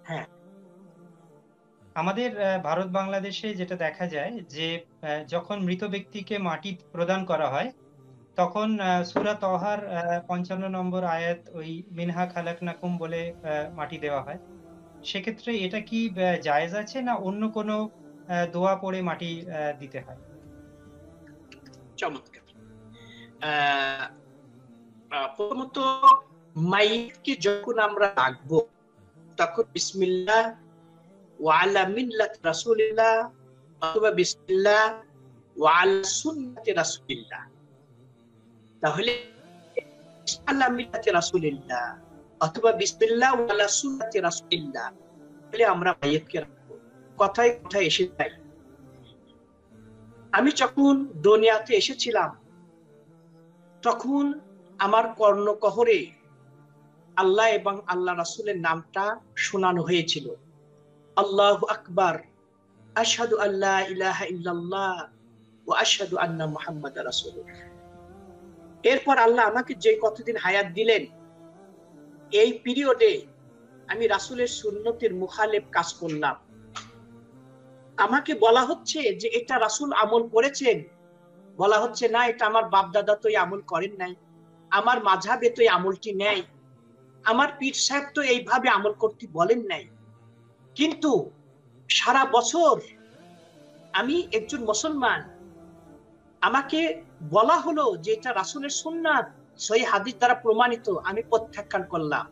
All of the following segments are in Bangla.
হ্যাঁ, আমাদের ভারত বাংলাদেশে যেটা দেখা যায় যে যখন মৃত ব্যক্তিকে মাটি প্রদান করা হয়, তখন সূরা তহার 55 নম্বর আয়াত ওই মিনহা খালাকনাকুম বলে মাটি দেওয়া হয়। সেক্ষেত্রে এটা কি জায়েজ আছে, না অন্য কোনো দোয়া পড়ে মাটি দিতে হয়? চমৎকার। আহ প্রথমত, মাইয়িতকে যখন আমরা রাখবো তখন বিসমিল্লাহ ওয়া আলা মিল্লাতি রাসূলিল্লাহ অথবা বিসমিল্লাহ ওয়া আলা সুন্নতি রাসূলিল্লাহ, তাহলে আলা মিল্লাতি রাসূলিল্লাহ অথবা বিসমিল্লাহ ওয়া আলা সুন্নতি রাসূলিল্লাহ বলে আমরা মাইয়িতকে রাখবো। কথায় কথায় এসে যায়, আমি যখন দুনিয়াতে এসেছিলাম তখন আমার কর্ণকহরে আল্লাহ এবং আল্লাহ রাসূলের নামটা শোনানো হয়েছিল, আল্লাহু আকবার, আশহাদু আল্লা ইলাহা ইল্লাল্লাহ ওয়া আশহাদু আন্না মুহাম্মাদার রাসূলুল্লাহ। এরপর আল্লাহ আমাকে যে কতদিন হায়াত দিলেন, এই পিরিয়ডে আমি রাসূলের সুন্নতের মুখালেফ কাজ করলাম। আমাকে বলা হচ্ছে যে এটা রাসূল আমল করেছেন, বলা হচ্ছে না, এটা আমার বাপ দাদা তো এই আমল করেন নাই, আমার মাযহাবে তো এই আমলটি নেই, আমার পীর সাহেব তো এইভাবে আমল করতে বলেন নাই। কিন্তু সারা বছর আমি একজন মুসলমান, আমাকে বলা হলো যে এটা রাসূলের সুন্নাত, সহিহ হাদিস দ্বারা প্রমাণিত, আমি প্রত্যাখ্যান করলাম।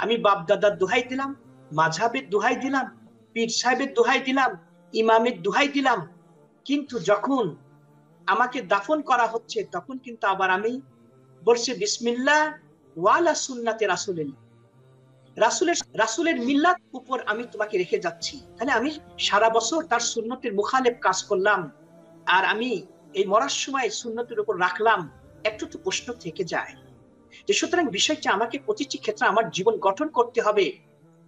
আমি বাপ দাদার দোহাই দিলাম, মাযহাবের দোহাই দিলাম, পীর সাহেবের দোহাই দিলাম, ইমামের দোহাই দিলাম, কিন্তু যখন আমাকে দাফন করা হচ্ছে তখন কিন্তু আবার আমি বলছি বিসমিল্লাহ ওয়ালা সুন্নাতে রাসূলিল্লাহ, রাসূলের মিল্লাত উপর আমি তোমাকে রেখে যাচ্ছি। তাহলে আমি সারা বছর তার সুন্নতের মুখালেফ কাজ করলাম, আর আমি এই মরার সময় সুন্নতের উপর রাখলাম, একটু তো প্রশ্ন থেকে যায় যে সুতরাং বিষয়টা আমাকে প্রতিটি ক্ষেত্রে আমার জীবন গঠন করতে হবে।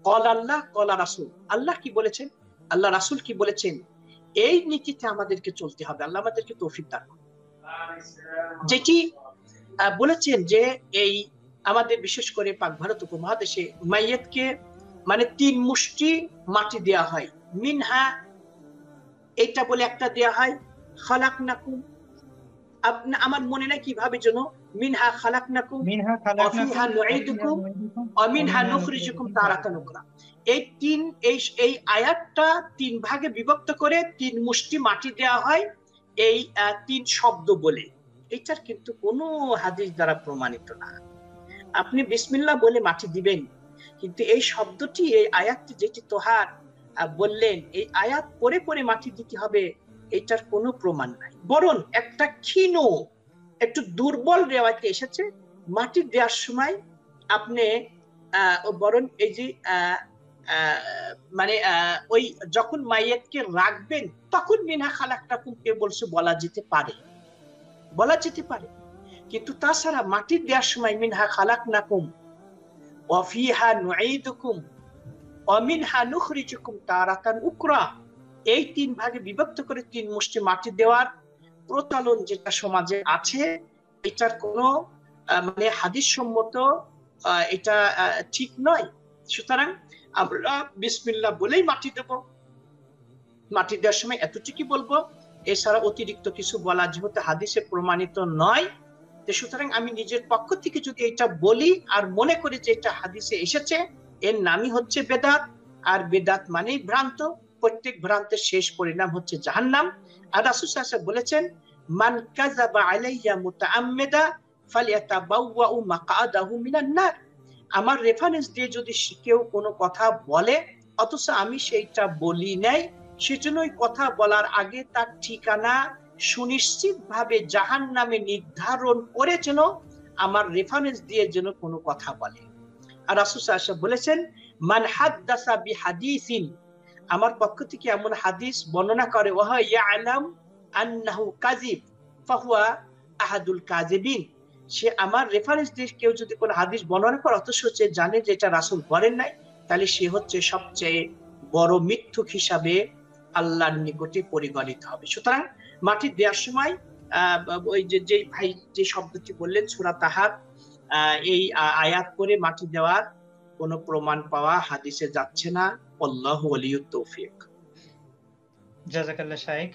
কল আল্লাহ কল রাসূল, আল্লাহ কি বলেছেন, আল্লাহ রাসূল কি বলেছেন, এই নীতিতে আমাদেরকে চলতে হবে। আল্লাহ আমাদেরকে তৌফিক দান করুন। যেটি বলেছেন যে এই আমাদের বিশেষ করে পাক ভারত উপমহাদেশে মাইয়াতকে মানে 3 মুষ্টি মাটি দেয়া হয়। মিনহা এইটা বলে একটা দেয়া হয়, খালাকনাকুম, আমার মনে নাই কিভাবে যেন, মিনহা খালাকনাকুম মিনহা ওয়া খালাকনাকুম ফিহা ওয়া ফিহা নুঈদুকুম নুঈদুকুম ওয়া ওয়া মিনহা মিনহা নুখরিজুকুম নুখরিজুকুম তারাতান তারাতান উখরা। এই আয়াতটা 3 ভাগে বিভক্ত করে 3 মুষ্টি মাটি দেয়া হয় এই 3 শব্দ বলে। এটার কিন্তু কোনো হাদিস দ্বারা প্রমাণিত না। আপনি বিসমিল্লাহ বলে মাটি দিবেন, কিন্তু এই শব্দটি, এই আয়াতটি যেটি তোহার বললেন, এই আয়াত পরে পরে মাটি দিতে হবে, এটার কোনো প্রমাণ নাই। বরং একটা ক্ষীণ, একটু দুর্বল রেওয়ায়তে এসেছে মাটি দেওয়ার সময় আপনি বরং এই যে মানে ওই যখন মাইয়াতকে রাখবেন তখন মিনহা খালাকনাকুম কে বলছে বলা যেতে পারে, বলা যেতে পারে, কিন্তু তাছাড়া মাটি দেওয়ার সময় মিনহা খালাকনাকুম ওয়া ফিহা নুঈদুকুম ওয়া মিনহা নুখরিজুকুম তারাতান উকরা, এই 3 ভাগে বিভক্ত করে 3 মুষ্টি মাটি দেওয়ার প্রচলন যেটা সমাজে আছে, এটার কোনো মানে হাদিস সম্মত এটা ঠিক নয়। সুতরাং আমরা বিসমিল্লাহ বলেই মাটি দেব, মাটি দেওয়ার সময় এতটুকুই বলবো, এছাড়া অতিরিক্ত কিছু বলা যেহেতু হাদিসে প্রমাণিত নয়, সুতরাং আমি নিজের পক্ষ থেকে যদি এটা বলি আর মনে করি যে এটা হাদিসে এসেছে, এর নামই হচ্ছে বেদাত, আর বেদাত মানেই ভ্রান্ত, প্রত্যেক ভ্রান্তের শেষ পরিণাম হচ্ছে জাহান্নাম। আর রাসূল সাল্লাল্লাহু আলাইহি ওয়াসাল্লাম বলেছেন, মান কাযাবা আলাইয়া মুতাআম্মিদা ফালইয়াতাবাওয়াউ মাকআদাহু মিনান নার, আমার রেফারেন্স দিয়ে যদি কেউ কোনো কথা বলে অথচ আমি সেইটা বলি নাই, সেজন্য ওই কথা বলার আগে তার ঠিকানা সুনিশ্চিত ভাবে জাহান্নামে নির্ধারণ করে যেন আমার রেফারেন্স দিয়ে যেন কোনো কথা বলে। আর রাসূল সাল্লাল্লাহু আলাইহি ওয়াসাল্লাম বলেছেন, মান হাদ্দাসা বিহাদিসিন, আমার পক্ষ থেকে এমন হাদিস বর্ণনা করে, ওয়া ইয়ালাম আন্নাহু কাযিব ফাহুয়া আহাদুল কাযিবিন, সে আমার রেফারেন্স দিয়ে কেউ যদি কোনো হাদিস বর্ণনা করে অথচ সে জানে যে এটা রাসূল বলেন নাই, তাহলে সে হচ্ছে সবচেয়ে বড় মিথ্যুক হিসাবে আল্লাহর নিকটে পরিগণিত হবে। সুতরাং মাটি দেওয়ার সময় ওই যে ভাই যে শব্দটি বললেন সূরা তাহার, এই আয়াত করে মাটি দেওয়ার কোনো প্রমাণ পাওয়া হাদিসে যাচ্ছে না। আল্লাহু ওয়ালিয়ুত তৌফিক। জাযাকাল্লাহ শাইখ।